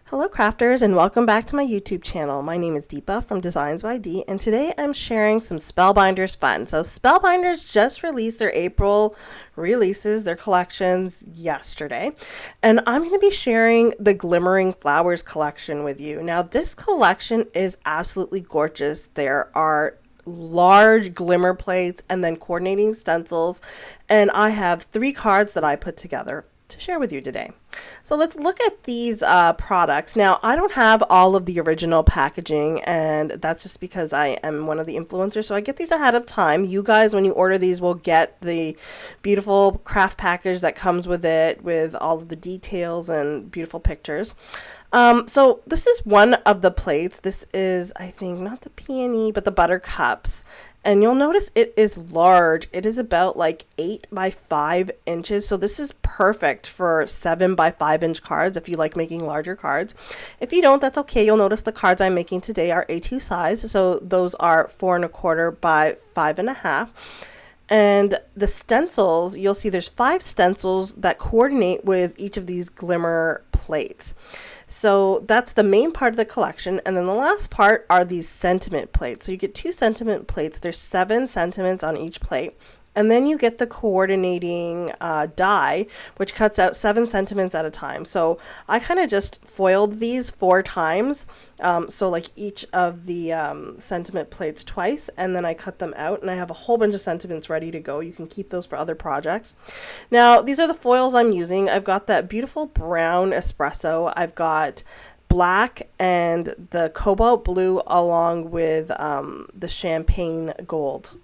Hello crafters and welcome back to my YouTube channel. My name is Deepa from DeeZinesByD and today I'm sharing some Spellbinders fun. So Spellbinders just released their April releases, their collections yesterday, and I'm going to be sharing the Glimmering Flowers Collection with you. Now this collection is absolutely gorgeous. There are large glimmer plates and then coordinating stencils, and I have 3 cards that I put together to share with you today. So let's look at these products. Now, I don't have all of the original packaging, and that's just because I am one of the influencers, so I get these ahead of time. You guys, when you order these, will get the beautiful craft package that comes with it, with all of the details and beautiful pictures. So this is one of the plates. This is, I think, not the peony, but the buttercups. And you'll notice it is large. It is about like 8 by 5 inches. So this is perfect for 7 by 5 inch cards if you like making larger cards. If you don't, that's okay. You'll notice the cards I'm making today are A2 size. So those are 4 1/4 by 5 1/2. And the stencils, you'll see there's 5 stencils that coordinate with each of these glimmer plates. So that's the main part of the collection. And then the last part are these sentiment plates. So you get 2 sentiment plates. There's 7 sentiments on each plate. And then you get the coordinating die, which cuts out 7 sentiments at a time. So I kind of just foiled these 4 times. So like each of the sentiment plates twice, and then I cut them out, and I have a whole bunch of sentiments ready to go. You can keep those for other projects. Now, these are the foils I'm using. I've got that beautiful brown espresso. I've got black and the cobalt blue along with the champagne gold.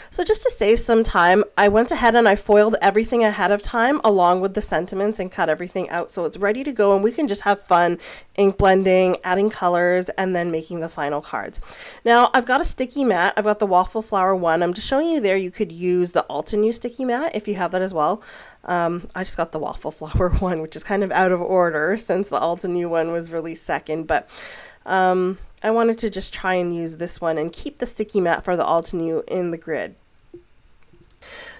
So just to save some time, I went ahead and I foiled everything ahead of time along with the sentiments and cut everything out so it's ready to go, and we can just have fun ink blending, adding colors, and then making the final cards. Now I've got a sticky mat. I've got the waffle flower one. I'm just showing you there. You could use the Altenew sticky mat if you have that as well. I just got the waffle flower one, which is kind of out of order since the Altenew one was released second, but I wanted to just try and use this one and keep the sticky mat for the Altenew in the grid.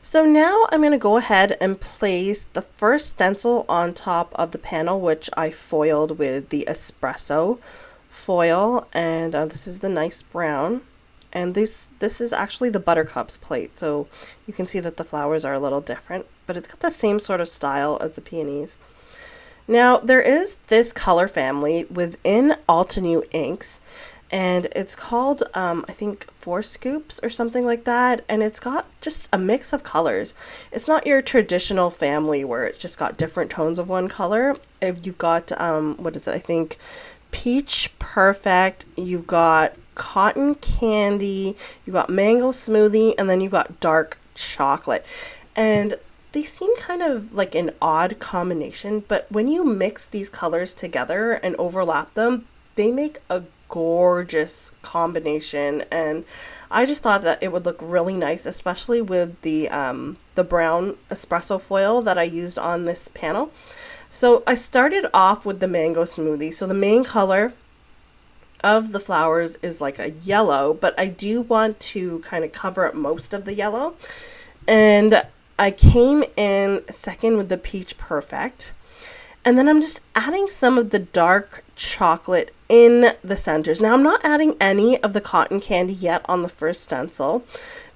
So now I'm going to go ahead and place the first stencil on top of the panel, which I foiled with the espresso foil, and this is the nice brown. And this is actually the buttercups plate, so you can see that the flowers are a little different, but it's got the same sort of style as the peonies. Now, there is this color family within Altenew inks, and it's called, I think, 4 Scoops or something like that, and it's got just a mix of colors. It's not your traditional family where it's just got different tones of one color. If you've got, what is it, I think, Peach Perfect, you've got Cotton Candy, you've got Mango Smoothie, and then you've got Dark Chocolate. And they seem kind of like an odd combination, but when you mix these colors together and overlap them, they make a gorgeous combination. And I just thought that it would look really nice, especially with the brown espresso foil that I used on this panel. So I started off with the Mango Smoothie. So the main color of the flowers is like a yellow, but I do want to kind of cover up most of the yellow. And I came in second with the Peach Perfect, and then I'm just adding some of the dark chocolate in the centers. Now I'm not adding any of the cotton candy yet on the first stencil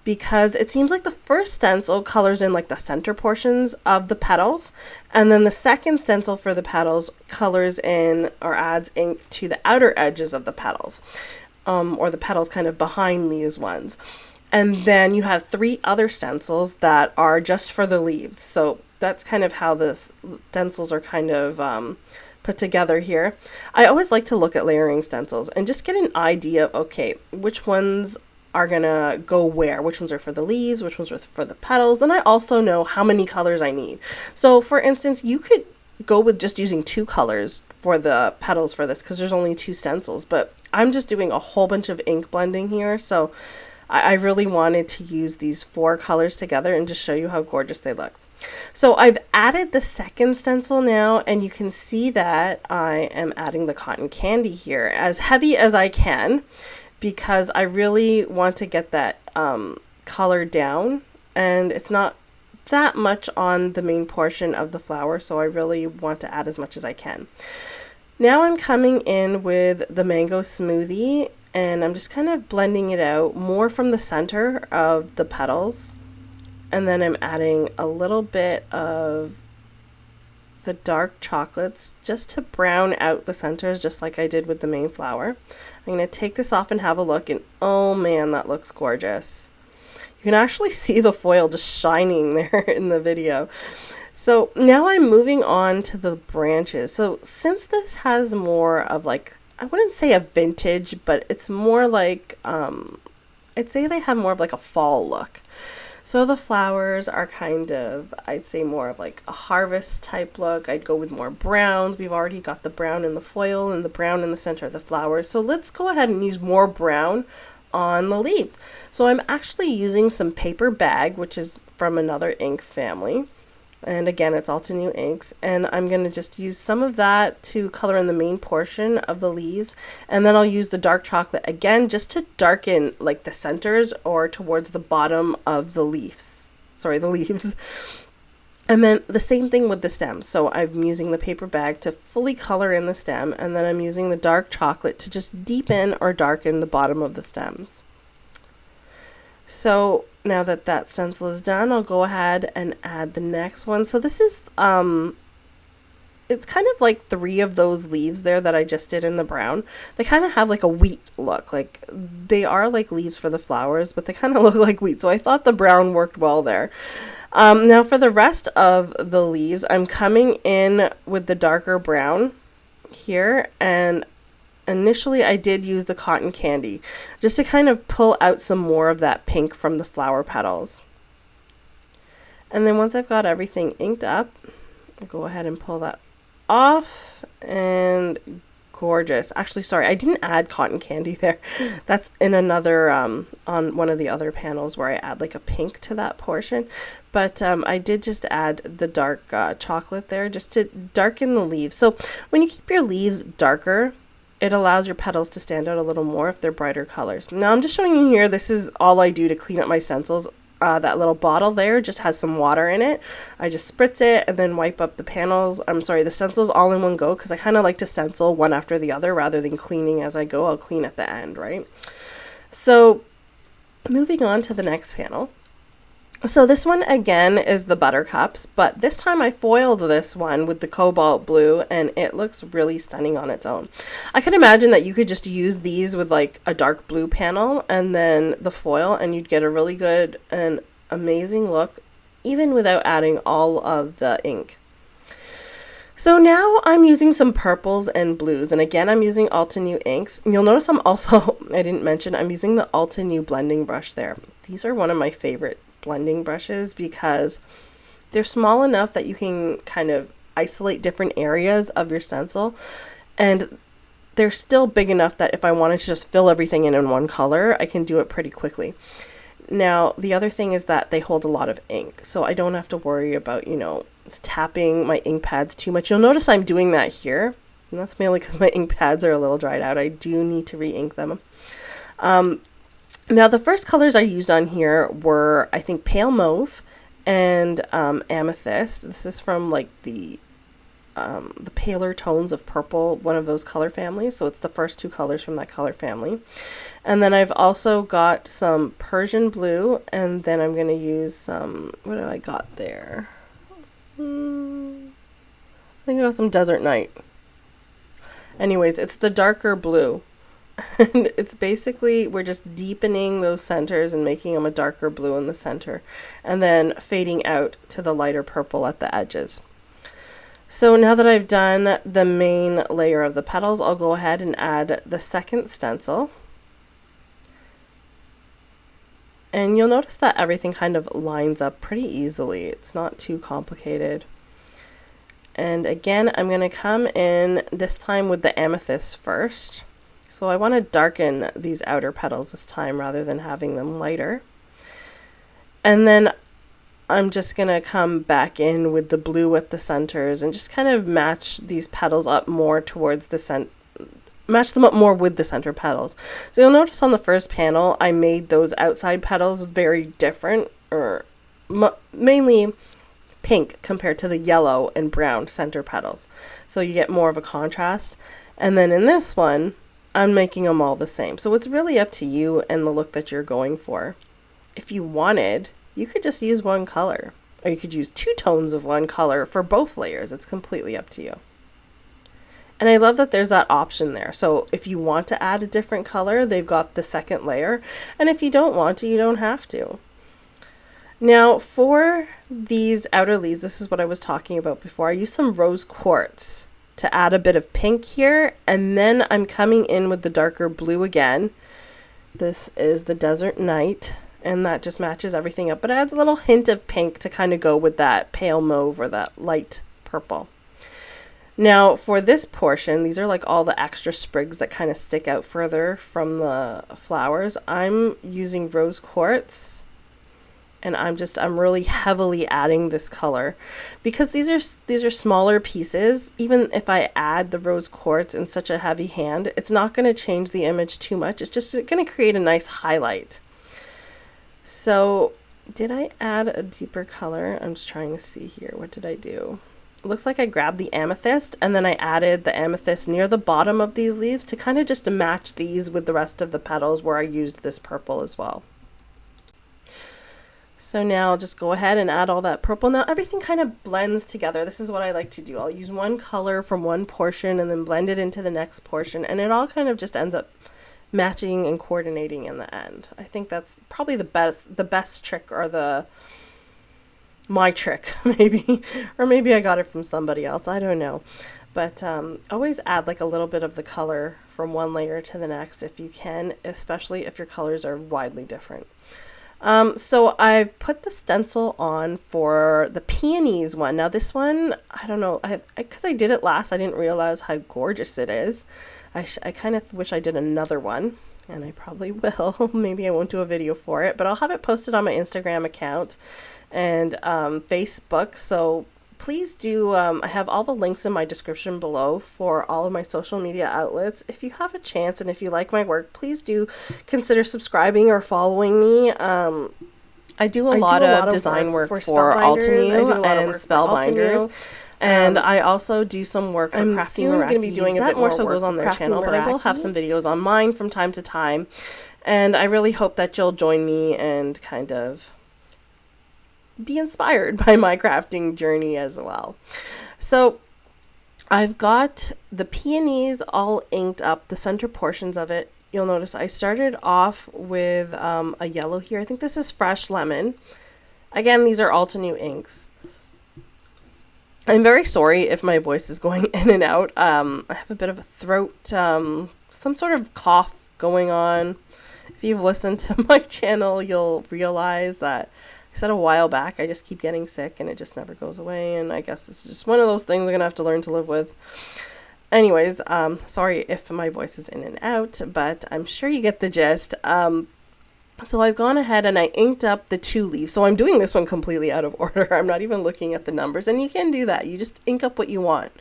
because it seems like the first stencil colors in like the center portions of the petals, and then the second stencil for the petals colors in or adds ink to the outer edges of the petals, or the petals kind of behind these ones. And then you have 3 other stencils that are just for the leaves. So that's kind of how the stencils are kind of put together here. I always like to look at layering stencils and just get an idea of, okay, which ones are gonna go where, which ones are for the leaves, which ones are for the petals. Then I also know how many colors I need. So for instance, you could go with just using 2 colors for the petals for this because there's only 2 stencils, but I'm just doing a whole bunch of ink blending here. So I really wanted to use these 4 colors together and just show you how gorgeous they look. So I've added the second stencil now, and you can see that I am adding the cotton candy here as heavy as I can because I really want to get that color down, and it's not that much on the main portion of the flower, so I really want to add as much as I can. Now I'm coming in with the mango smoothie, and I'm just kind of blending it out more from the center of the petals. And then I'm adding a little bit of the dark chocolates just to brown out the centers, just like I did with the main flower. I'm going to take this off and have a look, and oh man, that looks gorgeous. You can actually see the foil just shining there in the video. So now I'm moving on to the branches. So since this has more of like, I wouldn't say a vintage, but it's more like, I'd say they have more of like a fall look. So the flowers are kind of, I'd say more of like a harvest type look. I'd go with more browns. We've already got the brown in the foil and the brown in the center of the flowers. So let's go ahead and use more brown on the leaves. So I'm actually using some paper bag, which is from another ink family. And again, it's Altenew inks, and I'm going to just use some of that to color in the main portion of the leaves, and then I'll use the dark chocolate again just to darken like the centers or towards the bottom of the leaves. Sorry, the leaves. And then the same thing with the stems. So I'm using the paper bag to fully color in the stem, and then I'm using the dark chocolate to just deepen or darken the bottom of the stems. So now that that stencil is done, I'll go ahead and add the next one. So this is, it's kind of like 3 of those leaves there that I just did in the brown. They kind of have like a wheat look. Like they are like leaves for the flowers, but they kind of look like wheat. So I thought the brown worked well there. Now for the rest of the leaves, I'm coming in with the darker brown here, and initially I did use the cotton candy just to kind of pull out some more of that pink from the flower petals. And then once I've got everything inked up, I'll go ahead and pull that off, and gorgeous. Actually, sorry, I didn't add cotton candy there. That's in another, on one of the other panels where I add like a pink to that portion. But I did just add the dark chocolate there just to darken the leaves. So when you keep your leaves darker, it allows your petals to stand out a little more if they're brighter colors. Now I'm just showing you here, this is all I do to clean up my stencils. That little bottle there just has some water in it. I just spritz it and then wipe up the panels. The stencils all in one go, because I kind of like to stencil one after the other rather than cleaning as I go. I'll clean at the end, right? So moving on to the next panel. So this one again is the buttercups, but this time I foiled this one with the cobalt blue, and it looks really stunning on its own. I can imagine that you could just use these with like a dark blue panel and then the foil, and you'd get a really good and amazing look even without adding all of the ink. So now I'm using some purples and blues, and again I'm using Altenew inks. You'll notice I'm also, I didn't mention, I'm using the Altenew blending brush there. These are one of my favorite blending brushes because they're small enough that you can kind of isolate different areas of your stencil, and they're still big enough that if I wanted to just fill everything in one color, I can do it pretty quickly. Now the other thing is that they hold a lot of ink, so I don't have to worry about, you know, tapping my ink pads too much. You'll notice I'm doing that here, and that's mainly because my ink pads are a little dried out. I do need to re-ink them. Now the first colors I used on here were, I think, pale mauve and amethyst. This is from like the paler tones of purple, one of those color families. So it's the first 2 colors from that color family. And then I've also got some Persian blue, and then I'm going to use some, what do I got there? I think I got some Desert Night. Anyways, it's the darker blue. And it's basically, we're just deepening those centers and making them a darker blue in the center, and then fading out to the lighter purple at the edges. So now that I've done the main layer of the petals, I'll go ahead and add the second stencil. And you'll notice that everything kind of lines up pretty easily. It's not too complicated. And again, I'm going to come in this time with the amethyst first. So I want to darken these outer petals this time rather than having them lighter. And then I'm just going to come back in with the blue at the centers and just kind of match these petals up more towards the match them up more with the center petals. So you'll notice on the first panel, I made those outside petals very different, or mainly pink compared to the yellow and brown center petals. So you get more of a contrast. And then in this one, I'm making them all the same. So it's really up to you and the look that you're going for. If you wanted, you could just use one color, or you could use 2 tones of one color for both layers. It's completely up to you. And I love that there's that option there. So if you want to add a different color, they've got the second layer. And if you don't want to, you don't have to. Now for these outer leaves, this is what I was talking about before. I used some rose quartz to add a bit of pink here. And then I'm coming in with the darker blue again. This is the Desert Night. And that just matches everything up. But it adds a little hint of pink to kind of go with that pale mauve or that light purple. Now for this portion, these are like all the extra sprigs that kind of stick out further from the flowers. I'm using rose quartz. And I'm really heavily adding this color because these are smaller pieces. Even if I add the rose quartz in such a heavy hand, it's not going to change the image too much. It's just going to create a nice highlight. So did I add a deeper color? I'm just trying to see here. What did I do? It looks like I grabbed the amethyst and then I added the amethyst near the bottom of these leaves to kind of just to match these with the rest of the petals where I used this purple as well. So now I'll just go ahead and add all that purple. Now everything kind of blends together. This is what I like to do. I'll use one color from one portion and then blend it into the next portion. And it all kind of just ends up matching and coordinating in the end. I think that's probably the best trick, or my trick maybe. Or maybe I got it from somebody else. I don't know. But always add like a little bit of the color from one layer to the next if you can, especially if your colors are widely different. So I've put the stencil on for the peonies one. Now this one, I don't know, because I did it last, I didn't realize how gorgeous it is. I kind of wish I did another one, and I probably will. Maybe I won't do a video for it, but I'll have it posted on my Instagram account and Facebook. So please do, I have all the links in my description below for all of my social media outlets. If you have a chance and if you like my work, please do consider subscribing or following me. I do a lot of design work for Altenew and Spellbinders. And I also do some work for Crafting Meraki. I'm going to be doing a bit more so goes on their channel, but I will have some videos on mine from time to time. And I really hope that you'll join me and kind of be inspired by my crafting journey as well. So I've got the peonies all inked up, the center portions of it. You'll notice I started off with a yellow here. I think this is Fresh Lemon. Again, these are Altenew inks. I'm very sorry if my voice is going in and out. I have a bit of a throat, some sort of cough going on. If you've listened to my channel, you'll realize that I said a while back, I just keep getting sick and it just never goes away. And I guess it's just one of those things I'm going to have to learn to live with. Anyways, sorry if my voice is in and out, but I'm sure you get the gist. So I've gone ahead and I inked up the 2 leaves. So I'm doing this one completely out of order. I'm not even looking at the numbers. And you can do that. You just ink up what you want.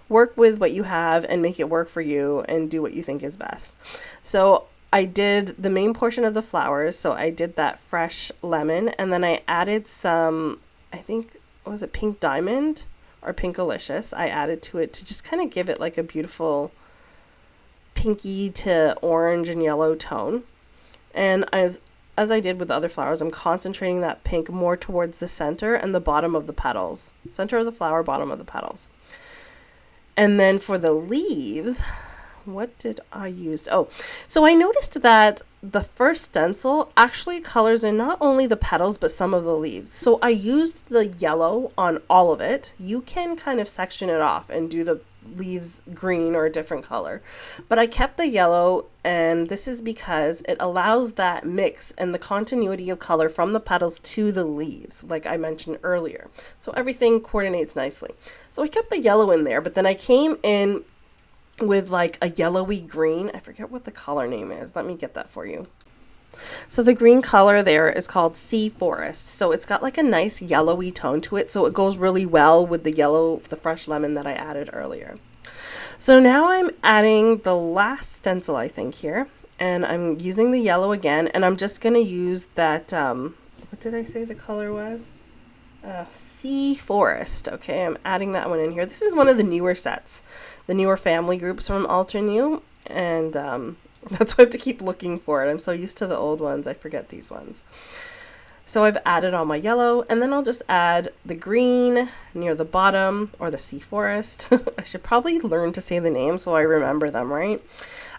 Work with what you have and make it work for you and do what you think is best. So I did the main portion of the flowers, so I did that Fresh Lemon, and then I added some, I think, was it Pink Diamond or Pinkalicious? I added to it to just kind of give it like a beautiful pinky to orange and yellow tone. And as I did with the other flowers, I'm concentrating that pink more towards the center and the bottom of the petals. Center of the flower, bottom of the petals. And then for the leaves, what did I use? Oh, so I noticed that the first stencil actually colors in not only the petals, but some of the leaves. So I used the yellow on all of it. You can kind of section it off and do the leaves green or a different color. But I kept the yellow, and this is because it allows that mix and the continuity of color from the petals to the leaves, like I mentioned earlier. So everything coordinates nicely. So I kept the yellow in there, but then I came in with like a yellowy green. I forget what the color name is. Let me get that for you. So the green color there is called Sea Forest. So it's got like a nice yellowy tone to it. So it goes really well with the yellow, the fresh lemon that I added earlier. So now I'm adding the last stencil, I think, here. And I'm using the yellow again. And I'm just going to use that, what did I say the color was? Sea Forest. Okay, I'm adding that one in here. This is one of the newer sets, the newer family groups from Ultra New, and that's why I have to keep looking for it. I'm so used to the old ones, I forget these ones. So I've added all my yellow, and then I'll just add the green near the bottom, or the Sea Forest. I should probably learn to say the names so I remember them, right?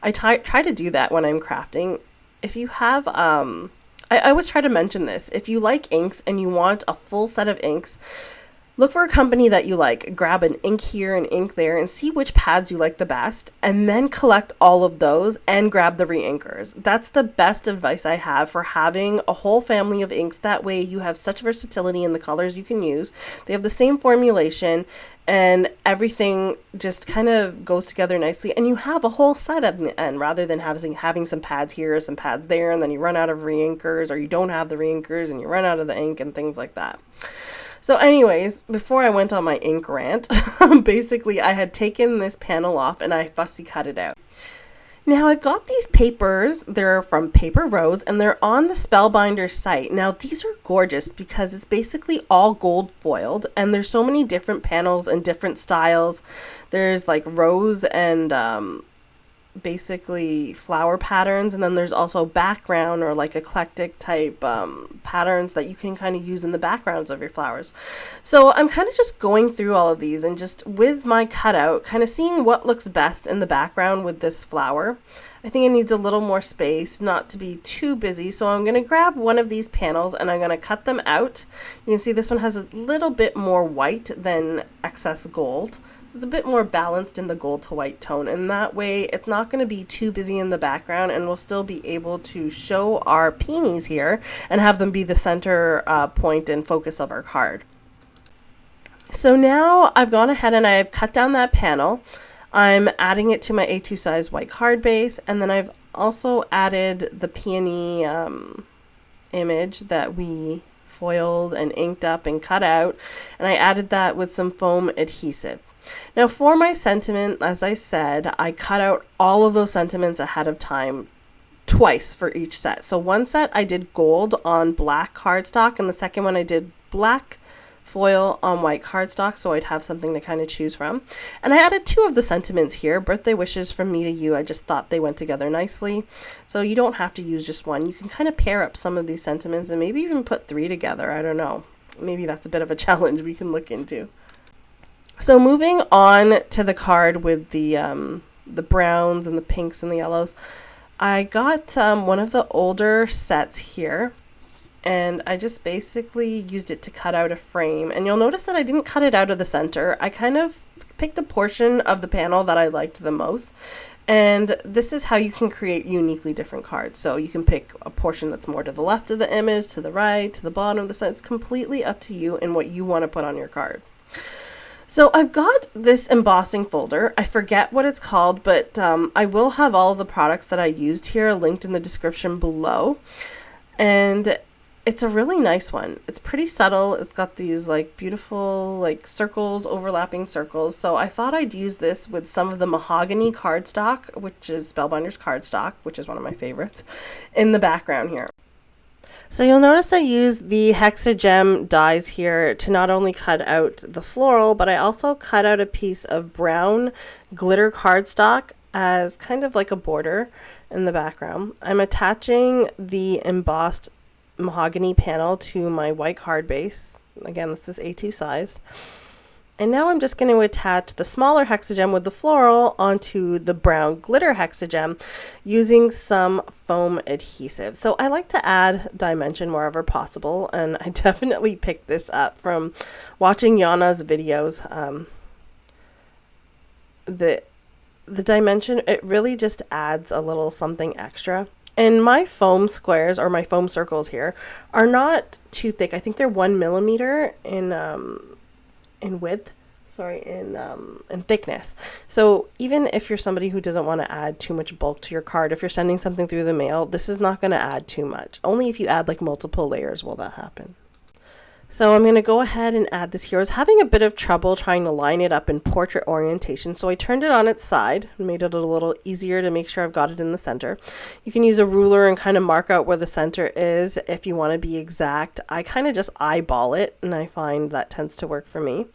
I try to do that when I'm crafting. If you have, I always try to mention this. If you like inks and you want a full set of inks, look for a company that you like. Grab an ink here and ink there and see which pads you like the best, and then collect all of those and grab the re-inkers. That's the best advice I have for having a whole family of inks. That way you have such versatility in the colors you can use. They have the same formulation and everything just kind of goes together nicely, and you have a whole set at the end rather than having some pads here or some pads there, and then you run out of re-inkers, or you don't have the re-inkers and you run out of the ink and things like that. So anyways, before I went on my ink rant, basically I had taken this panel off and I fussy cut it out. Now I've got these papers, they're from Paper Rose, and they're on the Spellbinders site. Now these are gorgeous because it's basically all gold foiled, and there's so many different panels and different styles. There's like rose and basically flower patterns, and then there's also background or like eclectic type patterns that you can kind of use in the backgrounds of your flowers. So I'm kind of just going through all of these and just with my cutout kind of seeing what looks best in the background with this flower. I think it needs a little more space, not to be too busy, so I'm going to grab one of these panels and I'm going to cut them out. You can see this one has a little bit more white than excess gold. It's a bit more balanced in the gold to white tone, and that way it's not going to be too busy in the background, and we'll still be able to show our peonies here and have them be the center point and focus of our card. So now I've gone ahead and I've cut down that panel. I'm adding it to my A2 size white card base, and then I've also added the peony image that we foiled and inked up and cut out, and I added that with some foam adhesive. Now for my sentiment, as I said, I cut out all of those sentiments ahead of time twice for each set. So one set I did gold on black cardstock, and the second one I did black foil on white cardstock, so I'd have something to kind of choose from. And I added two of the sentiments here, birthday wishes from me to you. I just thought they went together nicely. So you don't have to use just one. You can kind of pair up some of these sentiments and maybe even put three together. I don't know. Maybe that's a bit of a challenge we can look into. So moving on to the card with the browns and the pinks and the yellows, I got one of the older sets here, and I just basically used it to cut out a frame. And you'll notice that I didn't cut it out of the center. I kind of picked a portion of the panel that I liked the most. And this is how you can create uniquely different cards. So you can pick a portion that's more to the left of the image, to the right, to the bottom of the set. It's completely up to you and what you want to put on your card. So I've got this embossing folder. I forget what it's called, but I will have all the products that I used here linked in the description below. And it's a really nice one. It's pretty subtle. It's got these like beautiful like circles, overlapping circles. So I thought I'd use this with some of the mahogany cardstock, which is Spellbinders cardstock, which is one of my favorites, in the background here. So you'll notice I used the Hexagem dies here to not only cut out the floral, but I also cut out a piece of brown glitter cardstock as kind of like a border in the background. I'm attaching the embossed mahogany panel to my white card base. Again, this is A2 sized. And now I'm just going to attach the smaller hexagem with the floral onto the brown glitter hexagem using some foam adhesive. So I like to add dimension wherever possible, and I definitely picked this up from watching Yana's videos. The dimension, it really just adds a little something extra. And my foam squares, or my foam circles here, are not too thick. I think they're 1 millimeter in width, in thickness. So even if you're somebody who doesn't want to add too much bulk to your card, if you're sending something through the mail, this is not going to add too much. Only if you add like multiple layers will that happen. So I'm going to go ahead and add this here. I was having a bit of trouble trying to line it up in portrait orientation, so I turned it on its side and made it a little easier to make sure I've got it in the center. You can use a ruler and kind of mark out where the center is if you want to be exact. I kind of just eyeball it, and I find that tends to work for me.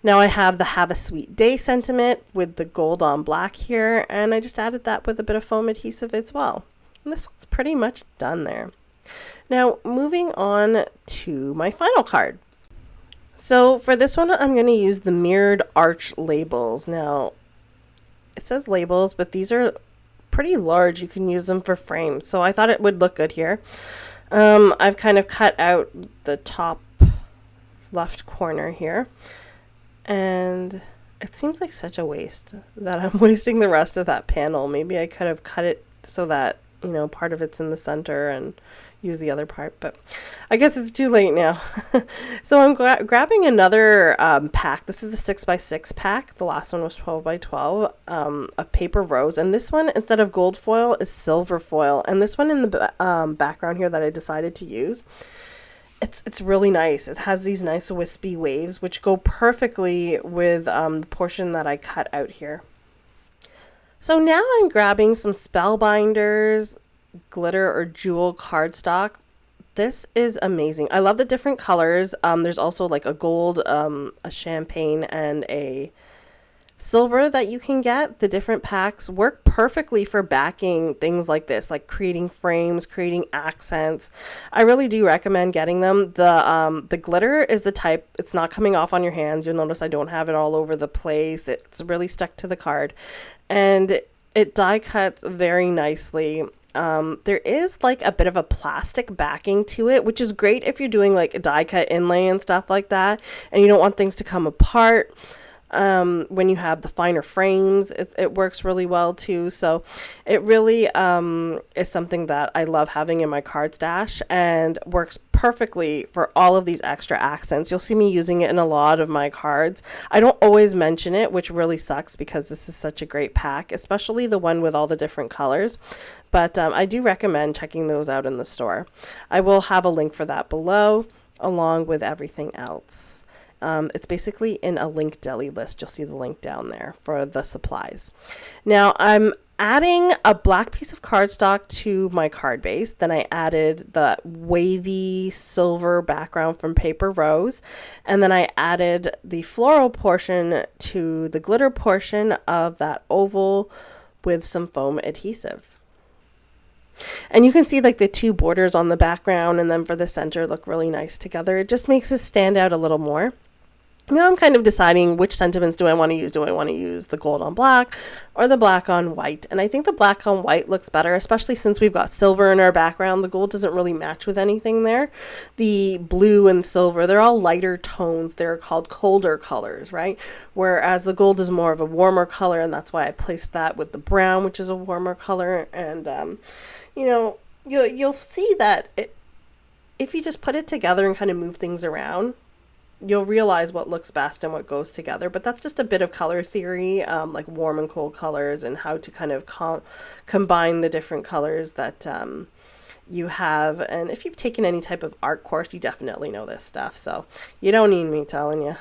Now I have the Have a Sweet Day sentiment with the gold on black here, and I just added that with a bit of foam adhesive as well. And this one's pretty much done there. Now, moving on to my final card. So for this one, I'm going to use the mirrored arch labels. Now, it says labels, but these are pretty large. You can use them for frames. So I thought it would look good here. I've kind of cut out the top left corner here. And it seems like such a waste that I'm wasting the rest of that panel. Maybe I could have cut it so that, you know, part of it's in the center and use the other part, but I guess it's too late now. So I'm grabbing another pack. This is a 6x6 pack. The last one was 12x12 of paper rose, and this one, instead of gold foil, is silver foil. And this one in the background here that I decided to use, it's really nice. It has these nice wispy waves which go perfectly with the portion that I cut out here. So now I'm grabbing some Spellbinders glitter or jewel cardstock. This is amazing. I love the different colors. There's also like a gold, a champagne, and a silver that you can get. The different packs work perfectly for backing things like this, like creating frames, creating accents. I really do recommend getting them. The glitter is the type, it's not coming off on your hands. You'll notice I don't have it all over the place. It's really stuck to the card, and it die cuts very nicely. There is like a bit of a plastic backing to it, which is great if you're doing like a die cut inlay and stuff like that, and you don't want things to come apart. When you have the finer frames, it works really well too. So it really is something that I love having in my card stash, and works perfectly for all of these extra accents. You'll see me using it in a lot of my cards. I don't always mention it, which really sucks because this is such a great pack, especially the one with all the different colors. But I do recommend checking those out in the store. I will have a link for that below, along with everything else. It's basically in a link deli list. You'll see the link down there for the supplies. Now I'm adding a black piece of cardstock to my card base. Then I added the wavy silver background from Paper Rose. And then I added the floral portion to the glitter portion of that oval with some foam adhesive. And you can see like the two borders on the background and then for the center look really nice together. It just makes it stand out a little more. Now I'm kind of deciding which sentiments do I want to use. Do I want to use the gold on black or the black on white? And I think the black on white looks better, especially since we've got silver in our background. The gold doesn't really match with anything there. The blue and silver, they're all lighter tones. They're called colder colors, right? Whereas the gold is more of a warmer color, and that's why I placed that with the brown, which is a warmer color. And, you know, you'll see that if you just put it together and kind of move things around, you'll realize what looks best and what goes together. But that's just a bit of color theory, like warm and cold colors, and how to kind of combine the different colors that you have. And if you've taken any type of art course, you definitely know this stuff, so you don't need me telling you.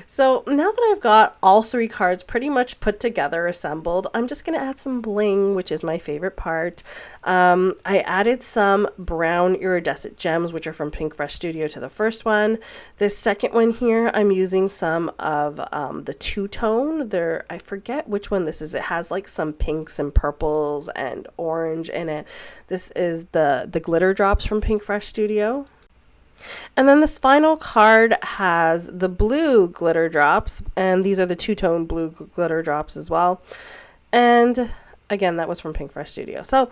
So now that I've got all three cards pretty much put together, assembled, I'm just going to add some bling, which is my favorite part. I added some brown iridescent gems, which are from Pink Fresh Studio, to the first one. This second one here, I'm using some of the two-tone. I forget which one this is. It has like some pinks and purples and orange in it. This is the glitter drops from Pink Fresh Studio. And then this final card has the blue glitter drops, and these are the two-tone blue glitter drops as well. And again, that was from Pink Fresh Studio. So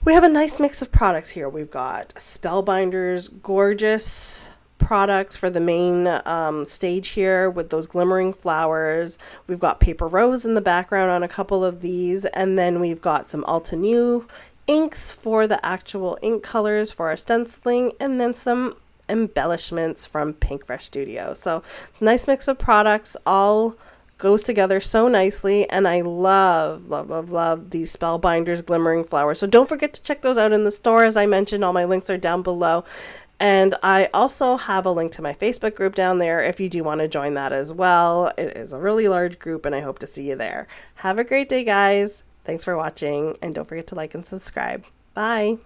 we have a nice mix of products here. We've got Spellbinders, gorgeous products for the main stage here with those glimmering flowers. We've got Paper Rose in the background on a couple of these, and then we've got some Alta New inks for the actual ink colors for our stenciling, and then some embellishments from Pink Fresh Studio. So nice mix of products, all goes together so nicely, and I love these Spellbinders Glimmering Flowers. So don't forget to check those out in the store. As I mentioned, all my links are down below. And I also have a link to my Facebook group down there if you do want to join that as well. It is a really large group, and I hope to see you there. Have a great day, guys. Thanks for watching, and don't forget to like and subscribe. Bye.